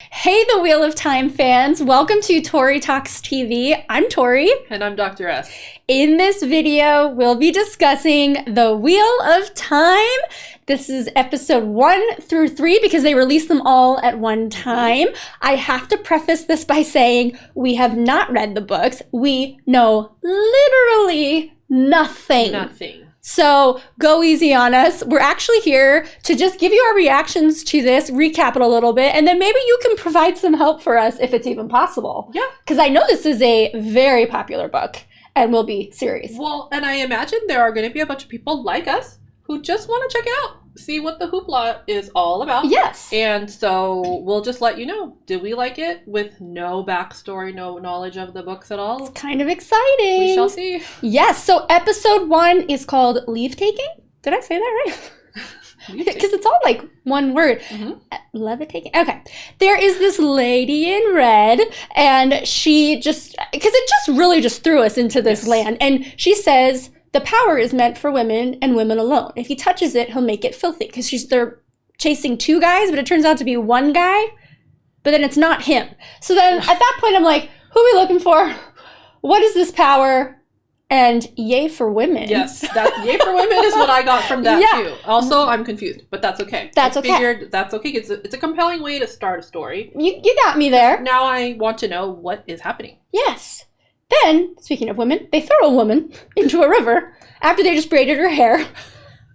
Hey, the Wheel of Time fans! Welcome to Tori Talks TV. I'm Tori. And I'm Dr. S. In this video, we'll be discussing the Wheel of Time. This is episode 1 through 3 because they released them all at one time. I have to preface this by saying we have not read the books. We know literally nothing. So go easy on us. We're actually here to just give you our reactions to this, recap it a little bit, and then maybe you can provide some help for us if it's even possible. Yeah. Because I know this is a very popular book and will be series. Well, and I imagine there are going to be a bunch of people like us who just want to check it out, see what the hoopla is all about. Yes. And so we'll just let you know. Did we like it with no backstory, no knowledge of the books at all? It's kind of exciting. We shall see. Yes. So episode 1 is called Leavetaking. Did I say that right? Because it's all like one word. Leavetaking. Okay. There is this lady in red, and she just, because it just really just threw us into this land. And she says, the power is meant for women and women alone. If he touches it, he'll make it filthy. Because they're chasing 2 guys, but it turns out to be 1 guy. But then it's not him. So then at that point, I'm like, who are we looking for? What is this power? And yay for women. Yes, that yay for women is what I got from that too. Also, I'm confused, but that's okay. That's okay. I figured that's okay. It's a compelling way to start a story. You got me there. Now I want to know what is happening. Yes. Then, speaking of women, they throw a woman into a river after they just braided her hair.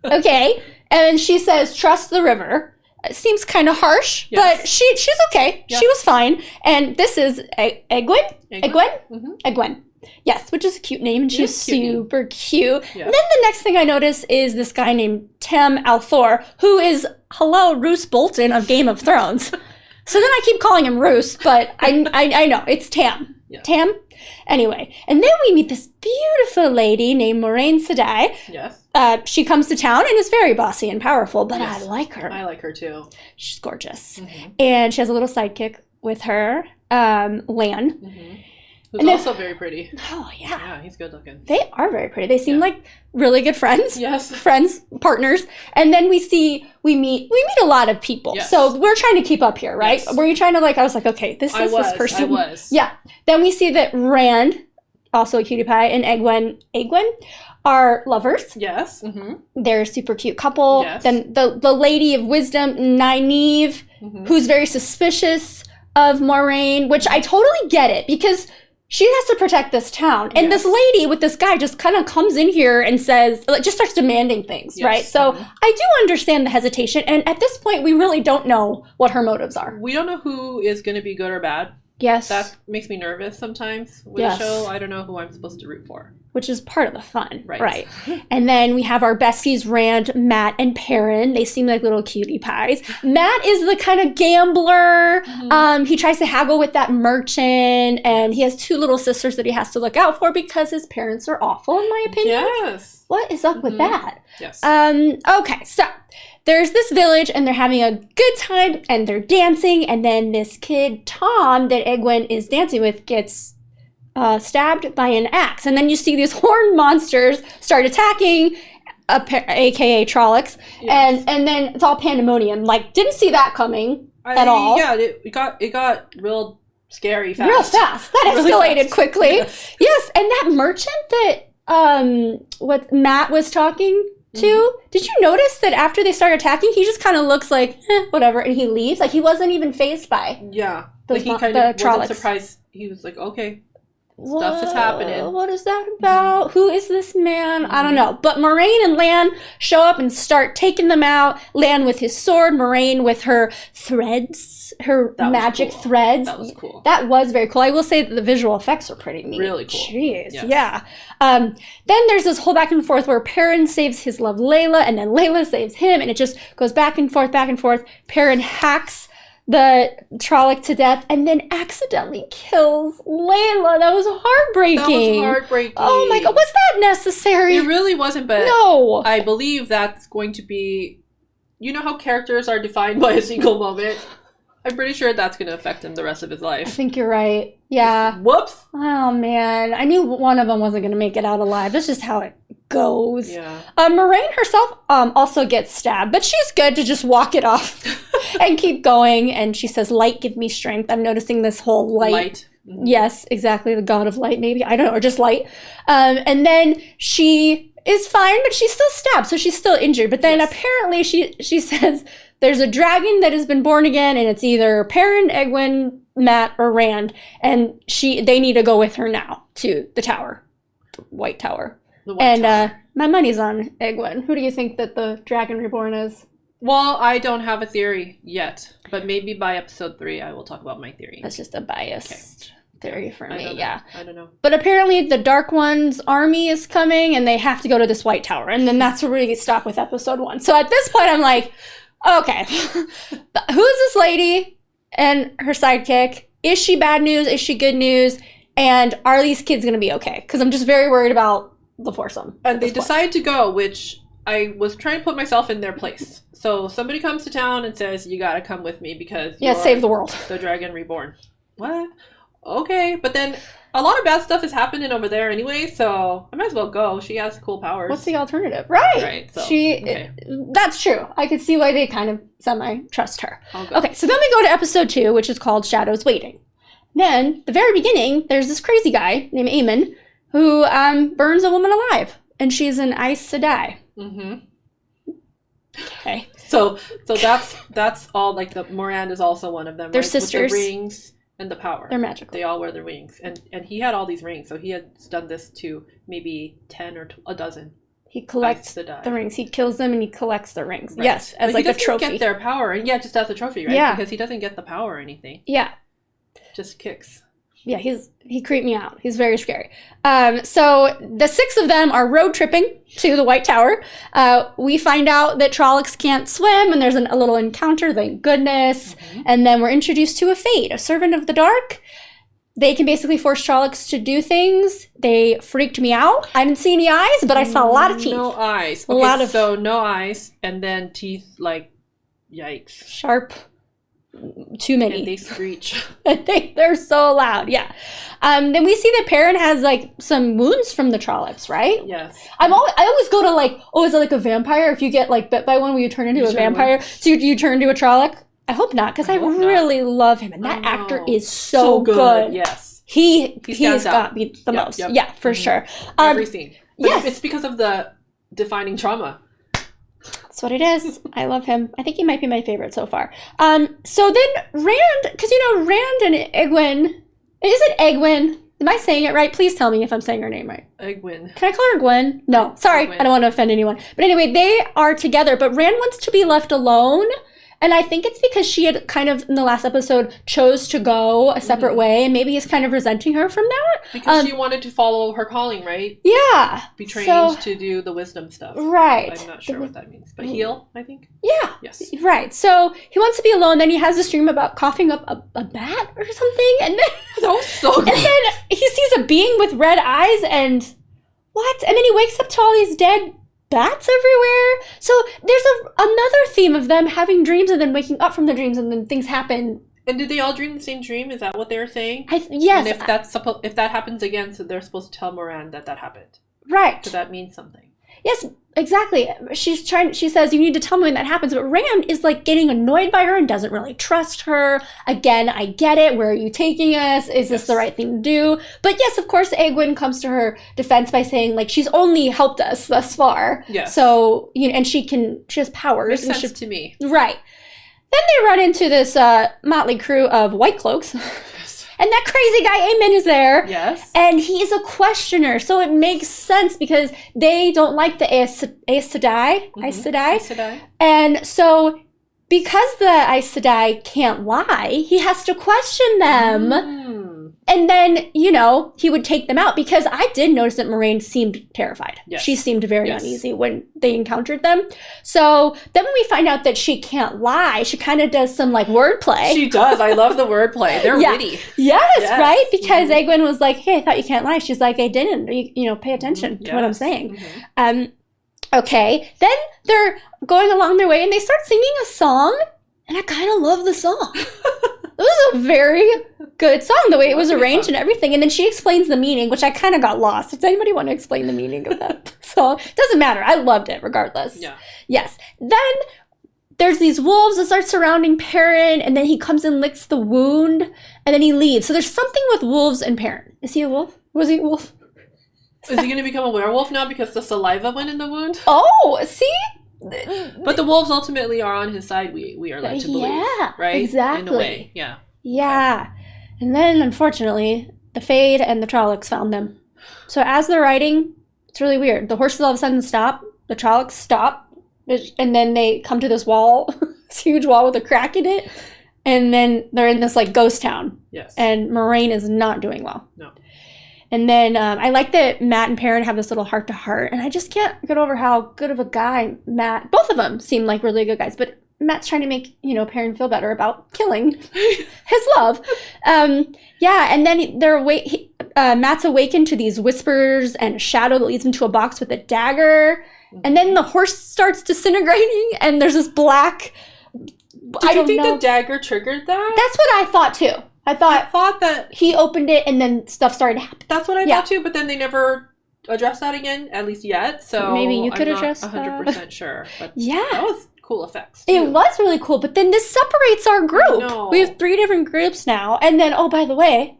Okay. And she says, trust the river. It seems kind of harsh, but she's okay. Yeah. She was fine. And this is Egwene? Egwene. Yes, which is a cute name, and she's super cute. Yeah. And then the next thing I notice is this guy named Tem Althor, who is, Roose Bolton of Game of Thrones. So then I keep calling him Roose, but I know, it's Tam. Yeah. Tam? Anyway, and then we meet this beautiful lady named Moraine Sedai. Yes. She comes to town and is very bossy and powerful, but I like her. I like her too. She's gorgeous. And she has a little sidekick with her, Lan. Who's also very pretty. Oh, yeah. Yeah, he's good looking. They are very pretty. They seem like really good friends. Yes. Friends, partners. And then we meet a lot of people. Yes. So we're trying to keep up here, right? Yes. Were you trying to I was like, okay, this is this person. I was. Yeah. Then we see that Rand, also a cutie pie, and Egwene are lovers. Yes. They're a super cute couple. Yes. Then the Lady of Wisdom, Nynaeve, who's very suspicious of Moraine, which I totally get it because she has to protect this town. And this lady with this guy just kind of comes in here and says, just starts demanding things, right? So I do understand the hesitation. And at this point, we really don't know what her motives are. We don't know who is going to be good or bad. Yes. That makes me nervous sometimes with a show. I don't know who I'm supposed to root for. Which is part of the fun. Right. And then we have our besties, Rand, Matt, and Perrin. They seem like little cutie pies. Matt is the kind of gambler. He tries to haggle with that merchant. And he has 2 little sisters that he has to look out for because his parents are awful, in my opinion. Yes. What is up with that? Yes. Okay, so there's this village and they're having a good time and they're dancing. And then this kid, Tom, that Egwene is dancing with gets stabbed by an axe. And then you see these horned monsters start attacking, aka Trollocs. Yes. And then it's all pandemonium. Didn't see that coming at all. Yeah, it got real scary fast. Real fast. That escalated quickly. Yes, and that merchant that what Matt was talking to, did you notice that after they start attacking, he just kind of looks like, whatever, and he leaves? He wasn't even fazed by he kind of wasn't surprised. He was like, okay. Stuff is happening. What is that about? Who is this man? I don't know. But Moraine and Lan show up and start taking them out. Lan with his sword, Moraine with her threads, her magic threads. That was cool. That was very cool. I will say that the visual effects are pretty neat. Really cool. Jeez, yeah. Then there's this whole back and forth where Perrin saves his love Layla, and then Layla saves him, and it just goes back and forth, back and forth. Perrin hacks the Trolloc to death and then accidentally kills Layla. That was heartbreaking. Oh my God, was that necessary? It really wasn't, but no. I believe that's going to be, you know how characters are defined by a single moment? I'm pretty sure that's going to affect him the rest of his life. I think you're right. Yeah. Whoops. Oh man, I knew one of them wasn't going to make it out alive. That's just how it goes. Yeah. Moraine herself also gets stabbed, but she's good to just walk it off. and keep going. And she says, light, give me strength. I'm noticing this whole light. Mm-hmm. Yes, exactly. The god of light, maybe. I don't know, or just light. And then she is fine, but she's still stabbed, so she's still injured. But then apparently she says there's a dragon that has been born again, and it's either Perrin, Egwene, Matt, or Rand, and they need to go with her now to the tower, the White Tower. My money's on Egwene. Who do you think that the Dragon Reborn is? Well, I don't have a theory yet, but maybe by episode 3 I will talk about my theory. That's just a biased theory for me, I don't know. But apparently the Dark One's army is coming, and they have to go to this White Tower, and then that's where we stop with episode 1. So at this point, I'm like, okay, who's this lady and her sidekick? Is she bad news? Is she good news? And are these kids going to be okay? Because I'm just very worried about the foursome. And they decide to go, which I was trying to put myself in their place. So somebody comes to town and says, you got to come with me because you're save the world. The Dragon Reborn. What? Okay. But then a lot of bad stuff is happening over there anyway, so I might as well go. She has cool powers. What's the alternative? Right. So, that's true. I could see why they kind of semi-trust her. Okay, so then we go to episode 2, which is called Shadows Waiting. Then, the very beginning, there's this crazy guy named Aemon who burns a woman alive, and she's an Aes Sedai. Mm-hmm. Okay. So that's all, like, the Moraine is also one of them. They're sisters. With the rings and the power. They're magical. They all wear the rings. And he had all these rings, so he had done this to maybe 10 or a dozen. He collects the rings. He kills them and he collects the rings. Right. Yes, as like a trophy. He doesn't get their power. Yeah, just as a trophy, right? Yeah. Because he doesn't get the power or anything. Yeah. Just kicks. Yeah, he creeped me out. He's very scary. So the 6 of them are road tripping to the White Tower. We find out that Trollocs can't swim, and there's a little encounter, thank goodness. Mm-hmm. And then we're introduced to a Fade, a servant of the dark. They can basically force Trollocs to do things. They freaked me out. I didn't see any eyes, but I saw a lot of teeth. No eyes. Okay, so no eyes, and then teeth like, yikes. Sharp. Too many. And they screech. They're so loud, yeah. Then we see that Perrin has like some wounds from the Trollocs, right? Yes. I always go to like, oh, is it like a vampire? If you get like bit by one, will you turn into a vampire? So you turn into a Trolloc? I hope not, because I really love him, and that actor is so good. Yes. He's got me the most. Yep. Yeah, for sure. Every scene. But it's because of the defining trauma. That's what it is. I love him. I think he might be my favorite so far. So then Rand, because Rand and Egwene, is it Egwene? Am I saying it right? Please tell me if I'm saying her name right. Egwene. Can I call her Gwen? No, sorry. Egwene. I don't want to offend anyone. But anyway, they are together, but Rand wants to be left alone. And I think it's because she had kind of, in the last episode, chose to go a separate way. And maybe he's kind of resenting her from that. Because she wanted to follow her calling, right? Yeah. Be trained to do the wisdom stuff. Right. I'm not sure what that means. But heal, I think? Yeah. Yes. Right. So he wants to be alone. Then he has this dream about coughing up a bat or something. And then, that was so good. And then he sees a being with red eyes and what? And then he wakes up to all these dead bats everywhere. So there's another theme of them having dreams and then waking up from the dreams and then things happen. And did they all dream the same dream? Is that what they're saying? Yes. And if that happens again, so they're supposed to tell Moraine that happened. Right. So that means something. Yes, exactly. She says, you need to tell me when that happens. But Rand is like getting annoyed by her and doesn't really trust her. Again, I get it. Where are you taking us? Is this the right thing to do? But yes, of course, Egwene comes to her defense by saying, like, she's only helped us thus far. Yes. So, and she has powers. Makes sense to me. Right. Then they run into this motley crew of white cloaks. And that crazy guy, Aemon, is there. Yes. And he's a questioner. So it makes sense because they don't like the Aes Sedai. Mm-hmm. Aes Sedai. And so because the Aes Sedai can't lie, he has to question them. And then, he would take them out because I did notice that Moraine seemed terrified. Yes. She seemed very uneasy when they encountered them. So then when we find out that she can't lie, she kind of does some like wordplay. She does. I love the wordplay. They're witty. Yes, right? Because Egwene was like, hey, I thought you can't lie. She's like, I didn't. Pay attention to what I'm saying. Mm-hmm. Okay. Then they're going along their way and they start singing a song. And I kind of love the song. It was a very good song, the way it was arranged and everything. And then she explains the meaning, which I kind of got lost. Does anybody want to explain the meaning of that? So it doesn't matter. I loved it regardless. Yeah. Yes. Then there's these wolves that start surrounding Perrin, and then he comes and licks the wound, and then he leaves. So there's something with wolves and Perrin. Is he a wolf? Was he a wolf? Is he going to become a werewolf now because the saliva went in the wound? Oh, see? But the wolves ultimately are on his side, we are led to believe. Yeah, right? Exactly. In a way, yeah. Yeah. And then, unfortunately, the Fade and the Trollocs found them. So as they're riding, it's really weird. The horses all of a sudden stop. The Trollocs stop. And then they come to this wall, this huge wall with a crack in it. And then they're in this, like, ghost town. Yes. And Moraine is not doing well. No. And then I like that Mat and Perrin have this little heart-to-heart. And I just can't get over how good of a guy Mat... Both of them seem like really good guys. But Mat's trying to make, Perrin feel better about killing his love. Yeah, and then Mat's awakened to these whispers and a shadow that leads him to a box with a dagger. And then the horse starts disintegrating, and there's this black... Did you think the dagger triggered that? That's what I thought, too. I thought that he opened it and then stuff started happening. That's what I thought too, but then they never addressed that again, at least yet. So maybe you could address that. I'm not 100% sure. But yeah. That was cool effects. Too. It was really cool, but then this separates our group. No. We have 3 different groups now. And then, oh, by the way,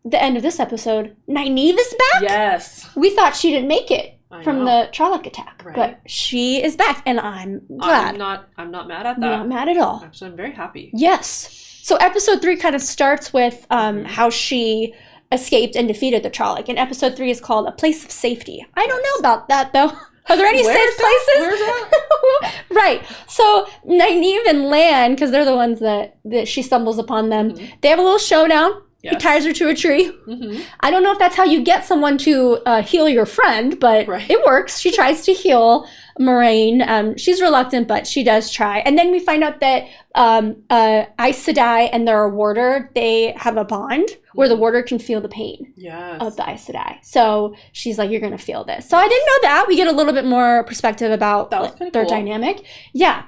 the end of this episode, Nynaeve is back? Yes. We thought she didn't make it from the Trolloc attack. Right. But she is back, and I'm glad. I'm not mad at that. Not mad at all. Actually, I'm very happy. Yes. So episode 3 kind of starts with how she escaped and defeated the Trolloc. And episode 3 is called A Place of Safety. I don't know about that, though. Are there any safe places? Where's that? Right. So Nynaeve and Lan, because they're the ones that she stumbles upon them, they have a little showdown. Yes. He ties her to a tree. I don't know if that's how you get someone to heal your friend, but it works. She tries to heal Moraine. She's reluctant, but she does try. And then we find out that Aes Sedai and their warder, they have a bond where the warder can feel the pain of the Aes Sedai. So she's like, you're going to feel this. So I didn't know that. We get a little bit more perspective about their dynamic. Yeah.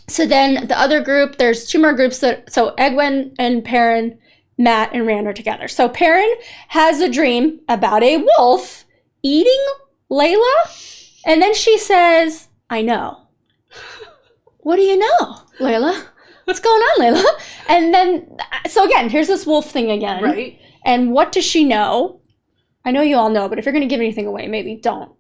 So then the other group, there's 2 more groups. So Egwene and Perrin, Mat and Rand are together. So Perrin has a dream about a wolf eating Layla. And then she says, I know. What do you know, Layla? What's going on, Layla? And then, so again, here's this wolf thing again. Right. And what does she know? I know you all know, but if you're going to give anything away, maybe don't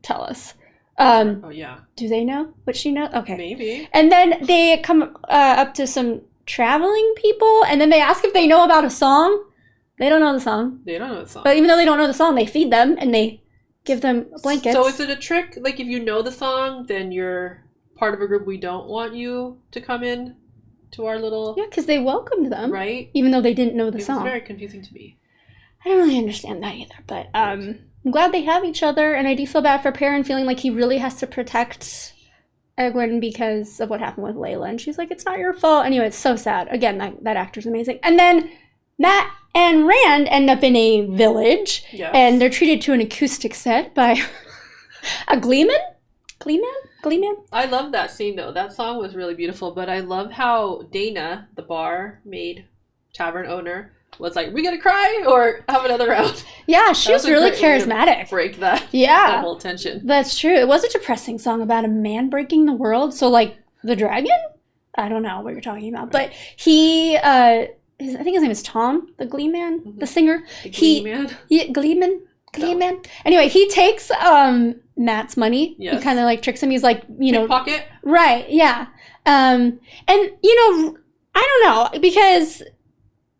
tell us. Oh, yeah. Do they know what she knows? Okay. Maybe. And then they come up to some traveling people, and then they ask if they know about a song. They don't know the song. They don't know the song. But even though they don't know the song, they feed them, and they give them blankets. So is it a trick? Like, if you know the song, then you're part of a group we don't want you to come in to our little... Yeah, because they welcomed them. Right. Even though they didn't know the song. It was very confusing to me. I don't really understand that either, but I'm glad they have each other, and I do feel bad for Perrin feeling like he really has to protect Egwene because of what happened with Layla, and she's like, it's not your fault. Anyway, it's so sad. Again, that actor's amazing. And then Mat and Rand end up in a village, and they're treated to an acoustic set by a gleeman? I love that scene, though. That song was really beautiful, but I love how Dana, the barmaid, tavern owner, was like, we gonna cry or have another round? Yeah, she was really charismatic. Break that whole tension. That's true. It was a depressing song about a man breaking the world. So, like, the dragon? I don't know what you're talking about. Right. But he, I think his name is Tom, the Glee Man, the singer. Glee Man. Anyway, he takes Mat's money. Yes. He kind of, like, tricks him. He's like, pickpocket? Right, yeah. And, I don't know, because...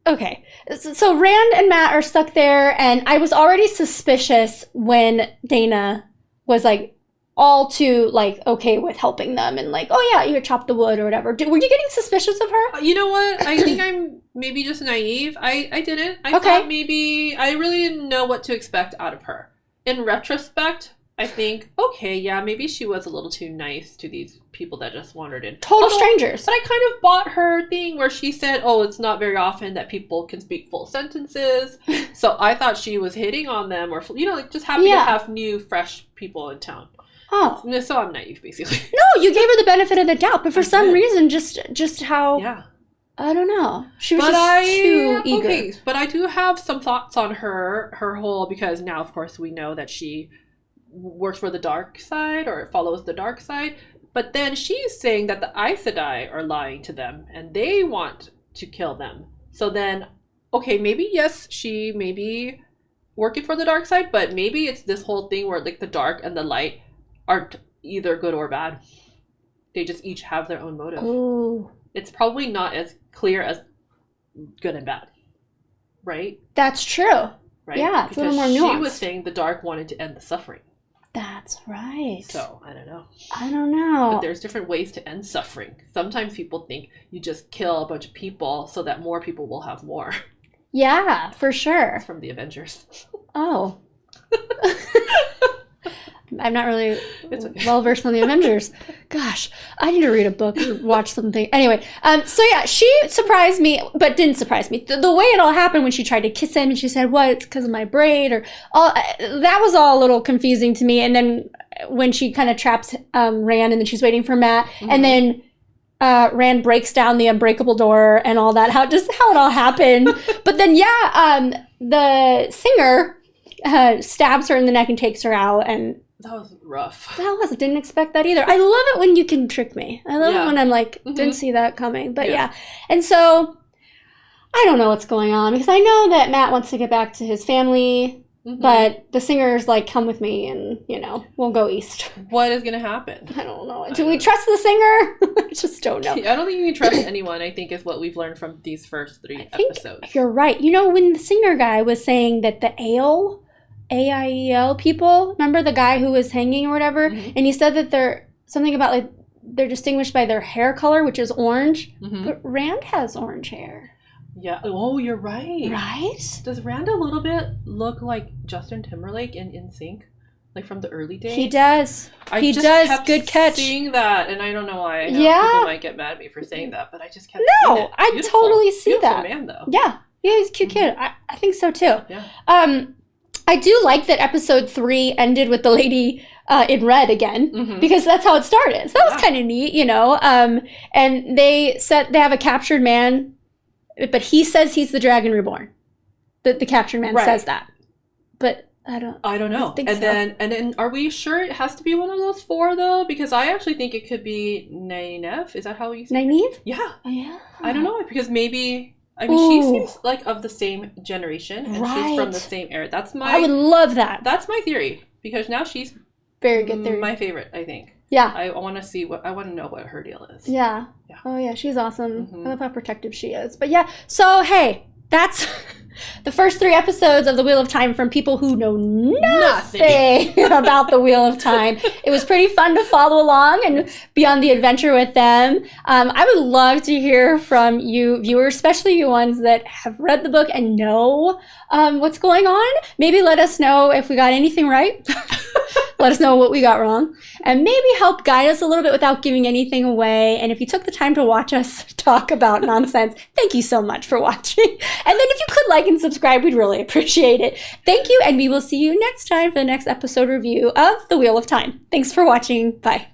Okay, so Rand and Mat are stuck there, and I was already suspicious when Dana was, like, all too, like, okay with helping them, and like, oh yeah, you chop the wood or whatever. Were you getting suspicious of her? You know what? I think I'm maybe just naive. I didn't. I thought maybe, I really didn't know what to expect out of her. In retrospect, I think, okay, yeah, maybe she was a little too nice to these people that just wandered in. Total strangers. But I kind of bought her thing where she said, oh, it's not very often that people can speak full sentences. So I thought she was hitting on them or, like just happy to have new, fresh people in town. Oh. So I'm naive, basically. No, you gave her the benefit of the doubt. But for some reason, just how... Yeah. I don't know. She was too eager. Okay, but I do have some thoughts on her whole, because now, of course, we know that she works for the dark side or follows the dark side. But then she's saying that the Aes Sedai are lying to them and they want to kill them. So then, okay, maybe yes, she may be working for the dark side, but maybe it's this whole thing where like the dark and the light aren't either good or bad. They just each have their own motive. Ooh. It's probably not as clear as good and bad, right? That's true. Right? Yeah, it's a little more nuanced. She was saying the dark wanted to end the suffering. That's right. So, I don't know. But there's different ways to end suffering. Sometimes people think you just kill a bunch of people so that more people will have more. Yeah, for sure. It's from the Avengers. Oh. I'm not really well versed on the Avengers. Gosh, I need to read a book or watch something. Anyway, so yeah, she surprised me, but didn't surprise me. The way it all happened when she tried to kiss him and she said, "What? It's because of my braid," or all that was all a little confusing to me. And then when she kind of traps Rand, and then she's waiting for Matt, and then Rand breaks down the unbreakable door and all that. How it all happened. But then the singer stabs her in the neck and takes her out, and that was rough. Didn't expect that either. I love it when you can trick me. I love it when I'm like, didn't see that coming. But yeah. And so I don't know what's going on because I know that Matt wants to get back to his family, but the singer's like, come with me and, we'll go east. What is going to happen? I don't know. Do we trust the singer? I just don't know. I don't think you can trust anyone, I think is what we've learned from these first 3 episodes. You're right. When the singer guy was saying that the AIEL people, remember the guy who was hanging or whatever, and he said that they're something about like they're distinguished by their hair color, which is orange, but Rand has orange hair. Yeah. Oh, you're right. Right? Does Rand a little bit look like Justin Timberlake in NSYNC, like from the early days? He does. He does. Good catch. Seeing that, and I don't know why. I know people might get mad at me for saying that, but I just kept seeing it. I totally see that. Beautiful man, though. Yeah, he's a cute kid. I think so too. Yeah. I do like that episode 3 ended with the lady in red again, because that's how it started. So that was kind of neat, and they have a captured man, but he says he's the Dragon Reborn. The captured man says that. But I don't know. And then are we sure it has to be one of those 4 though? Because I actually think it could be Nynaeve. Is that how you say it? Nynaeve? Yeah. Oh, yeah. I don't know, because maybe she seems like of the same generation, and she's from the same era. I would love that. That's my theory, because now she's very good theory. My favorite, I think. Yeah. I want to know what her deal is. Yeah. Oh yeah, she's awesome. I love how protective she is. But yeah, so hey, that's the first 3 episodes of The Wheel of Time from people who know nothing about The Wheel of Time. It was pretty fun to follow along and be on the adventure with them. I would love to hear from you viewers, especially you ones that have read the book and know what's going on. Maybe let us know if we got anything right. Let us know what we got wrong. And maybe help guide us a little bit without giving anything away. And if you took the time to watch us talk about nonsense, thank you so much for watching. And then if you could like and subscribe, we'd really appreciate it. Thank you, and we will see you next time for the next episode review of The Wheel of Time. Thanks for watching. Bye.